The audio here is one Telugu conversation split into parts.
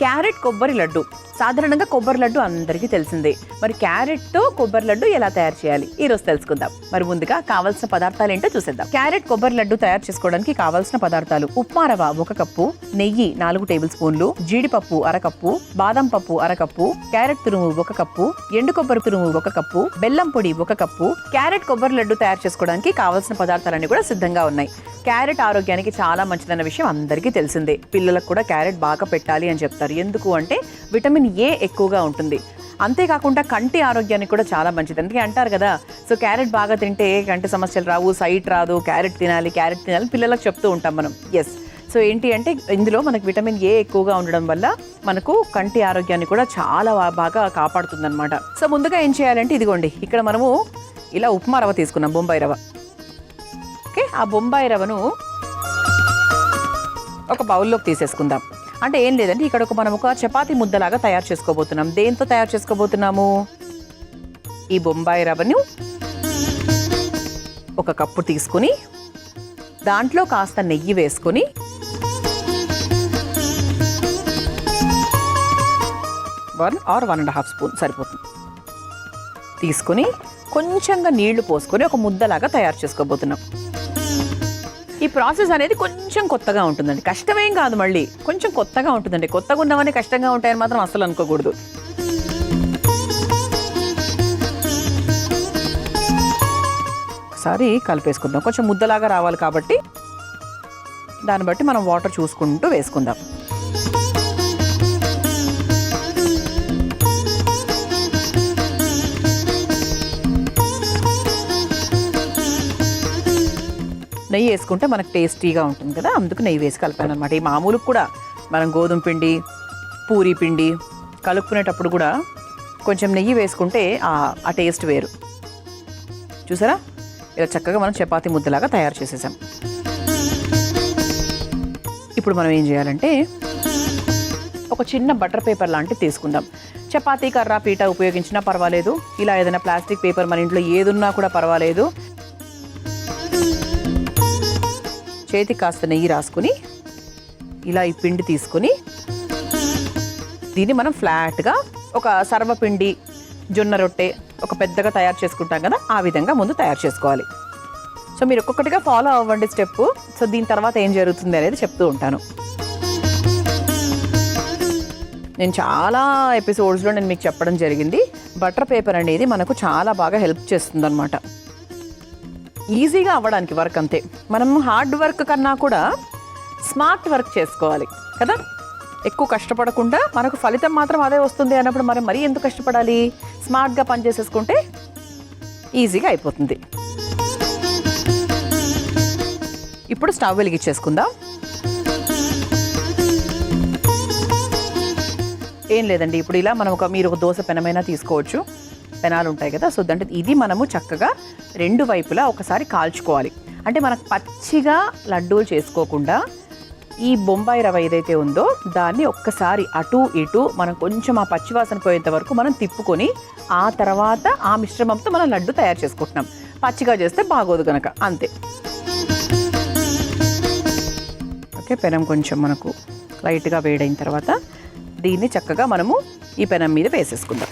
క్యారెట్ కొబ్బరి లడ్డు. సాధారణంగా కొబ్బరి లడ్డు అందరికీ తెలిసిందే. మరి క్యారెట్తో కొబ్బరి లడ్డు ఎలా తయారు చేయాలి ఈరోజు తెలుసుకుందాం. మరి ముందుగా కావాల్సిన పదార్థాలు ఏంటో చూసేద్దాం. క్యారెట్ కొబ్బరి లడ్డు తయారు చేసుకోవడానికి కావాల్సిన పదార్థాలు: ఉప్మా రవ 1 కప్పు, నెయ్యి 4 టేబుల్ స్పూన్లు, జీడిపప్పు 1/2 కప్పు, బాదం పప్పు 1/2 కప్పు, క్యారెట్ తురుము 1 కప్పు, ఎండు కొబ్బరి తురుము 1 కప్పు, బెల్లం పొడి 1 కప్పు. క్యారెట్ కొబ్బరి లడ్డు తయారు చేసుకోవడానికి కావాల్సిన పదార్థాలన్నీ కూడా సిద్ధంగా ఉన్నాయి. క్యారెట్ ఆరోగ్యానికి చాలా మంచిదన్న విషయం అందరికీ తెలిసిందే. పిల్లలకు కూడా క్యారెట్ బాగా పెట్టాలి అని చెప్తారు. ఎందుకు అంటే విటమిన్ ఏ ఎక్కువగా ఉంటుంది. అంతేకాకుండా కంటి ఆరోగ్యానికి కూడా చాలా మంచిది. అందుకే అంటారు కదా, సో క్యారెట్ బాగా తింటే కంటి సమస్యలు రావు, సైట్ రాదు, క్యారెట్ తినాలి పిల్లలకు చెప్తూ ఉంటాం మనం. ఎస్, సో ఏంటి అంటే ఇందులో మనకు విటమిన్ ఏ ఎక్కువగా ఉండడం వల్ల మనకు కంటి ఆరోగ్యాన్ని కూడా చాలా బాగా కాపాడుతుందన్నమాట. సో ముందుగా ఏం చేయాలంటే ఇదిగోండి, ఇక్కడ మనము ఇలా ఉప్మా రవ తీసుకున్నాం, బొంబాయి రవ. ఓకే, ఆ బొంబాయి రవను ఒక బౌల్లోకి తీసేసుకుందాం. అంటే ఏం లేదండి, ఇక్కడ మనం ఒక చపాతీ ముద్దలాగా తయారు చేసుకోబోతున్నాం. దేంతో తయారు చేసుకోబోతున్నాము? ఈ బొంబాయి రవ్వను 1 కప్పు తీసుకుని దాంట్లో కాస్త నెయ్యి వేసుకొని వన్ ఆర్ 1.5 స్పూన్ సరిపోతుంది తీసుకుని కొంచెంగా నీళ్లు పోసుకొని ఒక ముద్దలాగా తయారు చేసుకోబోతున్నాం. ఈ ప్రాసెస్ అనేది కొంచెం కొత్తగా ఉంటుందండి, కష్టమేం కాదు, మళ్ళీ కొంచెం కొత్తగా ఉంటుందండి. కొత్తగా ఉన్నవన్నీ కష్టంగా ఉంటాయని మాత్రం అస్సలు అనుకోకూడదు. ఒకసారి కలిపేసుకుందాం. కొంచెం ముద్దలాగా రావాలి కాబట్టి దాన్ని బట్టి మనం వాటర్ చూసుకుంటూ వేసుకుందాం. నెయ్యి వేసుకుంటే మనకు టేస్టీగా ఉంటుంది కదా, అందుకు నెయ్యి వేసి కలిపాను అనమాట. ఈ మామూలుగా కూడా మనం గోధుమ పిండి, పూరీ పిండి కలుపుకునేటప్పుడు కూడా కొంచెం నెయ్యి వేసుకుంటే ఆ టేస్ట్ వేరు. చూసారా, ఇలా చక్కగా మనం చపాతీ ముద్దలాగా తయారు చేసేసాం. ఇప్పుడు మనం ఏం చేయాలంటే ఒక చిన్న బటర్ పేపర్ లాంటివి తీసుకుందాం. చపాతీ కర్ర పీట ఉపయోగించినా పర్వాలేదు, ఇలా ఏదైనా ప్లాస్టిక్ పేపర్ మన ఇంట్లో ఏదున్నా కూడా పర్వాలేదు. చేతికి కాస్త నెయ్యి రాసుకుని ఇలా ఈ పిండి తీసుకుని దీన్ని మనం ఫ్లాట్గా ఒక సర్వపిండి, జొన్న రొట్టె ఒక పెద్దగా తయారు చేసుకుంటాం కదా, ఆ విధంగా ముందు తయారు చేసుకోవాలి. సో మీరు ఒక్కొక్కటిగా ఫాలో అవ్వండి స్టెప్. సో దీని తర్వాత ఏం జరుగుతుంది అనేది చెప్తూ ఉంటాను. నేను చాలా ఎపిసోడ్స్లో నేను మీకు చెప్పడం జరిగింది, బటర్ పేపర్ అనేది మనకు చాలా బాగా హెల్ప్ చేస్తుంది అనమాట, ఈజీగా అవ్వడానికి వర్క్. అంతే, మనం హార్డ్ వర్క్ కన్నా కూడా స్మార్ట్ వర్క్ చేసుకోవాలి కదా. ఎక్కువ కష్టపడకుండా మనకు ఫలితం మాత్రం అదే వస్తుంది అన్నప్పుడు మనం మరీ ఎందుకు కష్టపడాలి? స్మార్ట్గా పనిచేసేసుకుంటే ఈజీగా అయిపోతుంది. ఇప్పుడు స్టవ్ వెలిగించేసుకుందాం. ఏం లేదండి, ఇప్పుడు ఇలా మనం మీరు ఒక దోశ పెనమైనా తీసుకోవచ్చు, పెనాలు ఉంటాయి కదా. సో అంటే ఇది మనము చక్కగా 2 వైపులా ఒకసారి కాల్చుకోవాలి. అంటే మనకు పచ్చిగా లడ్డూలు చేసుకోకుండా ఈ బొంబాయి రవ ఏదైతే ఉందో దాన్ని ఒక్కసారి అటు ఇటు మనం కొంచెం ఆ పచ్చివాసన పోయేంత వరకు మనం తిప్పుకొని ఆ తర్వాత ఆ మిశ్రమంతో మనం లడ్డు తయారు చేసుకుంటున్నాం. పచ్చిగా చేస్తే బాగోదు కనుక, అంతే. ఓకే, పెనం కొంచెం మనకు లైట్గా వేడైన తర్వాత దీన్ని చక్కగా మనము ఈ పెనం మీద వేసేసుకుందాం.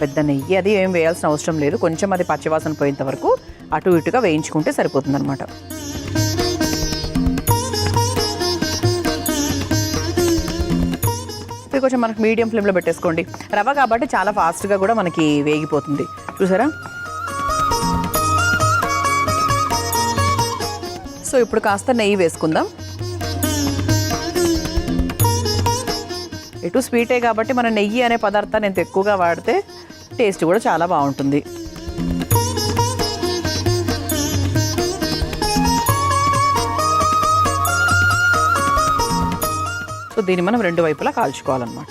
పెద్ద నెయ్యి అది ఏం వేయాల్సిన అవసరం లేదు, కొంచెం అది పచ్చివాసన పోయేంత వరకు అటు ఇటుగా వేయించుకుంటే సరిపోతుంది అనమాట. ఇప్పుడు కొంచెం మనకు మీడియం ఫ్లేమ్లో పెట్టేసుకోండి. రవ్వ కాబట్టి చాలా ఫాస్ట్గా కూడా మనకి వేగిపోతుంది. చూసారా? సో ఇప్పుడు కాస్త నెయ్యి వేసుకుందాం. ఇటు స్వీటే కాబట్టి మన నెయ్యి అనే పదార్థాన్ని ఎంత ఎక్కువగా వాడితే టేస్ట్ కూడా చాలా బాగుంటుంది. సో దీన్ని మనం 2 వైపులా కాల్చుకోవాలన్నమాట.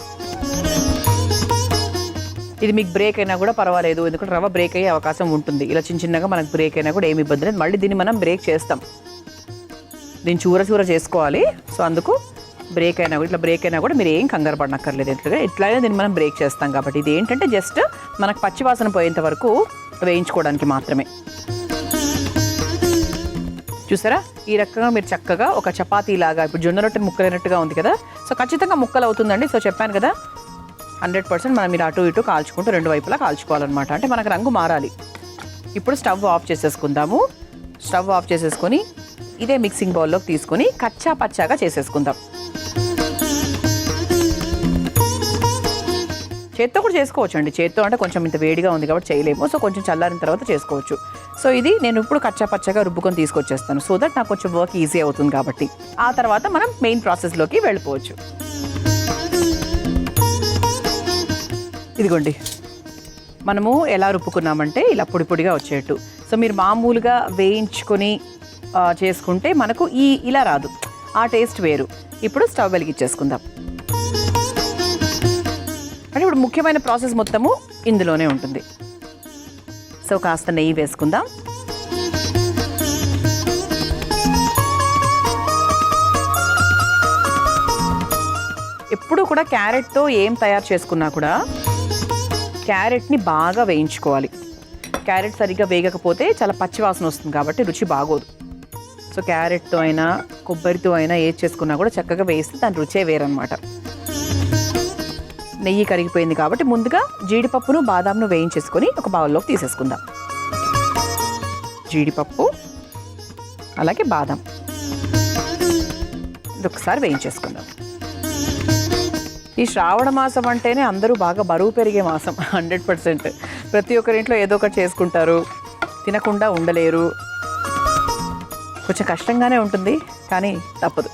ఇది మీకు బ్రేక్ అయినా కూడా పర్వాలేదు, ఎందుకంటే రవ్వ బ్రేక్ అయ్యే అవకాశం ఉంటుంది. ఇలా చిన్నగా మనకు బ్రేక్ అయినా కూడా ఏమి ఇబ్బంది లేదు. మళ్ళీ దీన్ని మనం బ్రేక్ చేస్తాం, దీన్ని చూర చేసుకోవాలి. సో అందుకు బ్రేక్ అయినా కూడా, ఇట్లా బ్రేక్ అయినా కూడా మీరు ఏం కంగారు పడనక్కర్లేదు, ఎందుకంటే ఇట్లాగే దీన్ని మనం బ్రేక్ చేస్తాం కాబట్టి. ఇది ఏంటంటే జస్ట్ మనకు పచ్చివాసన పోయేంత వరకు వేయించుకోవడానికి మాత్రమే. చూసారా, ఈ రకంగా మీరు చక్కగా ఒక చపాతీ లాగా, ఇప్పుడు జొన్న రొట్టె ముక్కలైనట్టుగా ఉంది కదా, సో ఖచ్చితంగా ముక్కలు అవుతుందండి. సో చెప్పాను కదా 100% మనం మీరు అటు ఇటు కాల్చుకుంటూ 2 వైపులా కాల్చుకోవాలన్నమాట. అంటే మనకు రంగు మారాలి. ఇప్పుడు స్టవ్ ఆఫ్ చేసేసుకుందాము. స్టవ్ ఆఫ్ చేసేసుకొని ఇదే మిక్సింగ్ బౌల్లోకి తీసుకొని కచ్చా పచ్చాగా చేసేసుకుందాం. చేత్తో కూడా చేసుకోవచ్చు అండి. చేత్తో అంటే కొంచెం ఇంత వేడిగా ఉంది కాబట్టి చేయలేము. సో కొంచెం చల్లారిన తర్వాత చేసుకోవచ్చు. సో ఇది నేను ఇప్పుడు కచ్చా పచ్చగా రుబ్బుకొని తీసుకొచ్చేస్తాను. సో దట్ నాకు కొంచెం వర్క్ ఈజీ అవుతుంది కాబట్టి. ఆ తర్వాత మనం మెయిన్ ప్రాసెస్లోకి వెళ్ళిపోవచ్చు. ఇదిగోండి, మనము ఎలా రుబ్బుకున్నామంటే ఇలా పొడి పొడిగా వచ్చేట్టు. సో మీరు మామూలుగా వేయించుకొని చేసుకుంటే మనకు ఇలా రాదు, ఆ టేస్ట్ వేరు. ఇప్పుడు స్టవ్ వెలిగించేసుకుందాం. అంటే ఇప్పుడు ముఖ్యమైన ప్రాసెస్ మొత్తము ఇందులోనే ఉంటుంది. సో కాస్త నెయ్యి వేసుకుందాం. ఎప్పుడు కూడా క్యారెట్తో ఏం తయారు చేసుకున్నా కూడా క్యారెట్ని బాగా వేయించుకోవాలి. క్యారెట్ సరిగ్గా వేగకపోతే చాలా పచ్చివాసన వస్తుంది కాబట్టి రుచి బాగోదు. సో క్యారెట్తో అయినా కొబ్బరితో అయినా ఏది చేసుకున్నా కూడా చక్కగా వేస్తే దాని రుచే వేరనమాట. నెయ్యి కరిగిపోయింది కాబట్టి ముందుగా జీడిపప్పును బాదాంను వేయించేసుకొని ఒక బౌల్లోకి తీసేసుకుందాం. జీడిపప్పు అలాగే బాదాం ఇది ఒకసారి వేయించేసుకుందాం. ఈ శ్రావణ మాసం అంటేనే అందరూ బాగా బరువు పెరిగే మాసం. 100% ప్రతి ఒక్కరింట్లో ఏదో ఒకటి చేసుకుంటారు, తినకుండా ఉండలేరు. కొంచెం కష్టంగానే ఉంటుంది కానీ తప్పదు.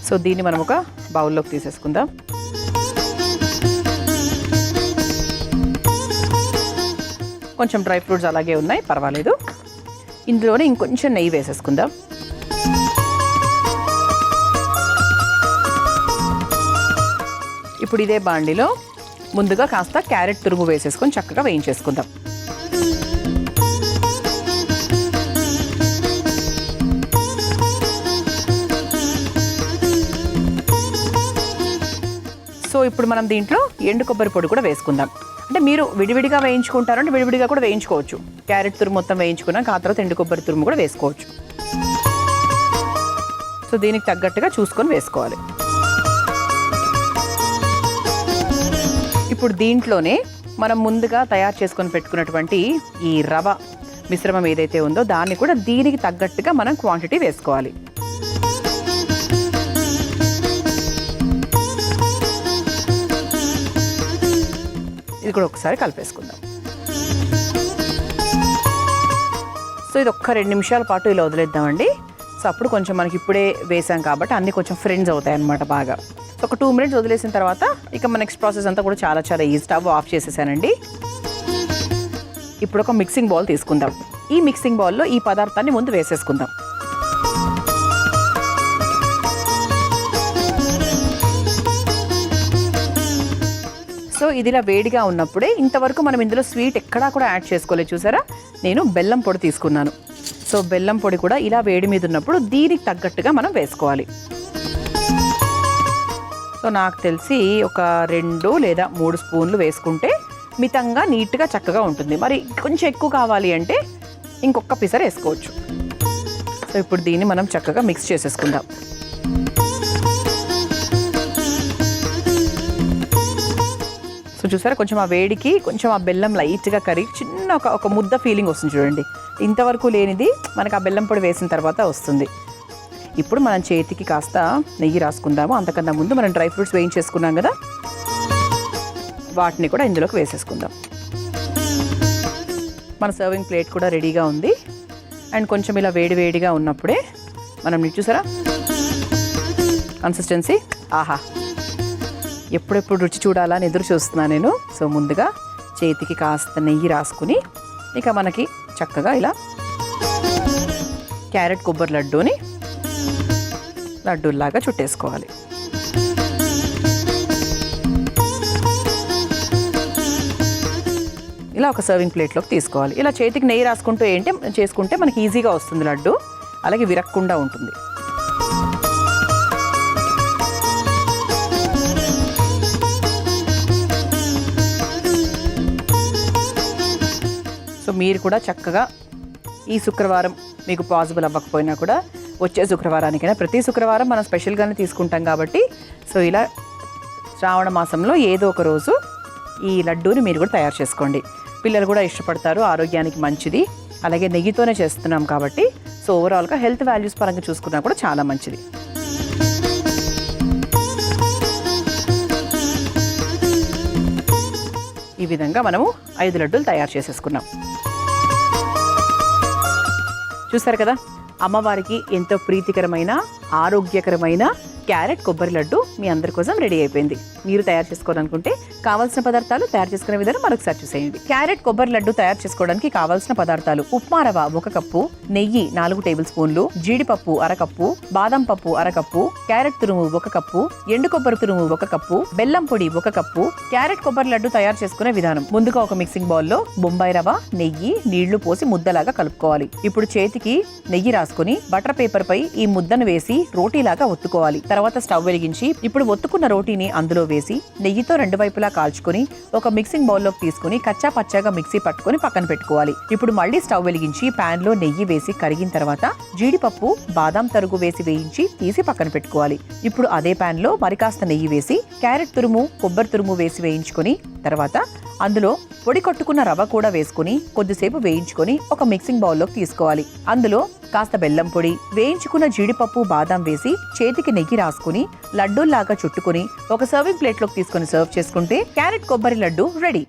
సో దీన్ని మనం ఒక బౌల్లోకి తీసేసుకుందాం. కొంచెం డ్రై ఫ్రూట్స్ అలాగే ఉన్నాయి, పర్వాలేదు. ఇందులోనే ఇంకొంచెం నెయ్యి వేసేసుకుందాం. ఇప్పుడు ఇదే బాండిలో ముందుగా కాస్త క్యారెట్ తురుము వేసేసుకొని చక్కగా వేయించేసుకుందాం. సో ఇప్పుడు మనం దీంట్లో ఎండు కొబ్బరి పొడి కూడా వేసుకుందాం. అంటే మీరు విడివిడిగా వేయించుకుంటారంటే విడివిడిగా కూడా వేయించుకోవచ్చు. క్యారెట్ తురుము మొత్తం వేయించుకున్నాక ఆ తర్వాత ఎండు కొబ్బరి తురుము కూడా వేసుకోవచ్చు. సో దీనికి తగ్గట్టుగా చూసుకొని వేసుకోవాలి. ఇప్పుడు దీంట్లోనే మనం ముందుగా తయారు చేసుకొని పెట్టుకున్నటువంటి ఈ రవ మిశ్రమం ఏదైతే ఉందో దాన్ని కూడా దీనికి తగ్గట్టుగా మనం క్వాంటిటీ వేసుకోవాలి. ఇది కూడా ఒకసారి కలిపేసుకుందాం. సో ఇది ఒక్క 2 నిమిషాల పాటు ఇలా వదిలేద్దామండి. సో అప్పుడు కొంచెం మనకి ఇప్పుడే వేసాం కాబట్టి అన్నీ కొంచెం ఫ్రెండ్స్ అవుతాయి అన్నమాట బాగా. సో ఒక 2 మినిట్స్ వదిలేసిన తర్వాత ఇక మన నెక్స్ట్ ప్రాసెస్ అంతా కూడా చాలా చాలా ఈజీ. స్టవ్ ఆఫ్ చేసేసానండి. ఇప్పుడు ఒక మిక్సింగ్ బౌల్ తీసుకుందాం. ఈ మిక్సింగ్ బౌల్లో ఈ పదార్థాన్ని ముందు వేసేసుకుందాం. సో ఇది ఇలా వేడిగా ఉన్నప్పుడే, ఇంతవరకు మనం ఇందులో స్వీట్ ఎక్కడా కూడా యాడ్ చేసుకోలేదు చూసారా, నేను బెల్లం పొడి తీసుకున్నాను. సో బెల్లం పొడి కూడా ఇలా వేడి మీద ఉన్నప్పుడు దీనికి తగ్గట్టుగా మనం వేసుకోవాలి. సో నాకు తెలిసి ఒక 2 లేదా 3 స్పూన్లు వేసుకుంటే మితంగా నీట్గా చక్కగా ఉంటుంది. మరి కొంచెం ఎక్కువ కావాలి అంటే ఇంకొక పిసర్ వేసుకోవచ్చు. సో ఇప్పుడు దీన్ని మనం చక్కగా మిక్స్ చేసేసుకుందాం. సో చూసారా, కొంచెం ఆ వేడికి కొంచెం ఆ బెల్లం లైట్గా కరిగి చిన్న ఒక ముద్ద ఫీలింగ్ వస్తుంది చూడండి. ఇంతవరకు లేనిది మనకు ఆ బెల్లం పొడి వేసిన తర్వాత వస్తుంది. ఇప్పుడు మనం చేతికి కాస్త నెయ్యి రాసుకుందాము. అంతకన్నా ముందు మనం డ్రై ఫ్రూట్స్ వేయించేసుకున్నాం కదా, వాటిని కూడా ఇందులోకి వేసేసుకుందాం. మన సర్వింగ్ ప్లేట్ కూడా రెడీగా ఉంది. అండ్ కొంచెం ఇలా వేడిగా ఉన్నప్పుడే మనం చూసారా కన్సిస్టెన్సీ, ఆహా, ఎప్పుడెప్పుడు రుచి చూడాలా అని ఎదురు చూస్తున్నాను నేను. సో ముందుగా చేతికి కాస్త నెయ్యి రాసుకుని ఇక మనకి చక్కగా ఇలా క్యారెట్ కొబ్బరి లడ్డూలాగా చుట్టేసుకోవాలి. ఇలా ఒక సర్వింగ్ ప్లేట్లోకి తీసుకోవాలి. ఇలా చేతికి నెయ్యి రాసుకుంటూ చేసుకుంటే మనకి ఈజీగా వస్తుంది లడ్డు, అలాగే విరక్కుండా ఉంటుంది. సో మీరు కూడా చక్కగా ఈ శుక్రవారం మీకు పాసిబుల్ అవ్వకపోయినా కూడా వచ్చే శుక్రవారానికైనా, ప్రతి శుక్రవారం మనం స్పెషల్గానే తీసుకుంటాం కాబట్టి సో ఇలా శ్రావణ మాసంలో ఏదో ఒక రోజు ఈ లడ్డూని మీరు కూడా తయారు చేసుకోండి. పిల్లలు కూడా ఇష్టపడతారు, ఆరోగ్యానికి మంచిది. అలాగే నెయ్యితోనే చేస్తున్నాం కాబట్టి సో ఓవరాల్గా హెల్త్ వాల్యూస్ పరంగా చూసుకున్నా కూడా చాలా మంచిది. ఈ విధంగా మనము 5 లడ్డూలు తయారు చేసేసుకున్నాం. చూసారు కదా, అమ్మవారికి ఎంతో ప్రీతికరమైన ఆరోగ్యకరమైన క్యారెట్ కొబ్బరి లడ్డు మీ అందరి కోసం రెడీ అయిపోయింది. మీరు తయారు చేసుకోవాలనుకుంటే కావాల్సిన పదార్థాలు తయారు చేసుకునే విధానం మరొకసారి చూసేయండి. క్యారెట్ కొబ్బరి లడ్డు తయారు చేసుకోవడానికి కావాల్సిన పదార్థాలు: ఉప్మా రవ 1 కప్పు, నెయ్యి 4 టేబుల్ స్పూన్లు, జీడిపప్పు 1/2 కప్పు, బాదం పప్పు 1/2 కప్పు, క్యారెట్ తురుము 1 కప్పు, ఎండు కొబ్బరి తురుము 1 కప్పు, బెల్లం పొడి 1 కప్పు. క్యారెట్ కొబ్బరి లడ్డు తయారు చేసుకునే విధానం: ముందుగా ఒక మిక్సింగ్ బౌల్లో బొంబాయి రవ, నెయ్యి, నీళ్లు పోసి ముద్దలాగా కలుపుకోవాలి. ఇప్పుడు చేతికి నెయ్యి రాసుకుని బటర్ పేపర్ పై ఈ ముద్దను వేసి రోటీలాగా ఒత్తుకోవాలి. తర్వాత స్టవ్ వెలిగించి ఇప్పుడు ఒత్తుకున్న రోటీని అందులో వేసి నెయ్యితో 2 వైపులా కాల్చుకొని ఒక మిక్సింగ్ బౌల్లోకి తీసుకుని కచ్చా పచ్చాగా మిక్సీ పట్టుకొని పక్కన పెట్టుకోవాలి. ఇప్పుడు మళ్ళీ స్టవ్ వెలిగించి ప్యాన్ లో నెయ్యి వేసి కరిగిన తర్వాత జీడిపప్పు, బాదాం తరుగు వేసి వేయించి తీసి పక్కన పెట్టుకోవాలి. ఇప్పుడు అదే ప్యాన్ లో మరికాస్త నెయ్యి వేసి క్యారెట్ తురుము, కొబ్బరి తురుము వేసి వేయించుకొని తర్వాత అందులో పొడి కొట్టుకున్న రవ కూడా వేసుకుని కొద్దిసేపు వేయించుకొని ఒక మిక్సింగ్ బౌల్లోకి తీసుకోవాలి. అందులో కాస్త బెల్లం పొడి, వేయించుకున్న జీడిపప్పు, బాదాం వేసి చేతికి నెయ్యి రాసుకుని లడ్డూల్లాగా చుట్టుకుని ఒక సర్వింగ్ ప్లేట్లోకి తీసుకుని సర్వ్ చేసుకుంటే క్యారెట్ కొబ్బరి లడ్డు రెడీ.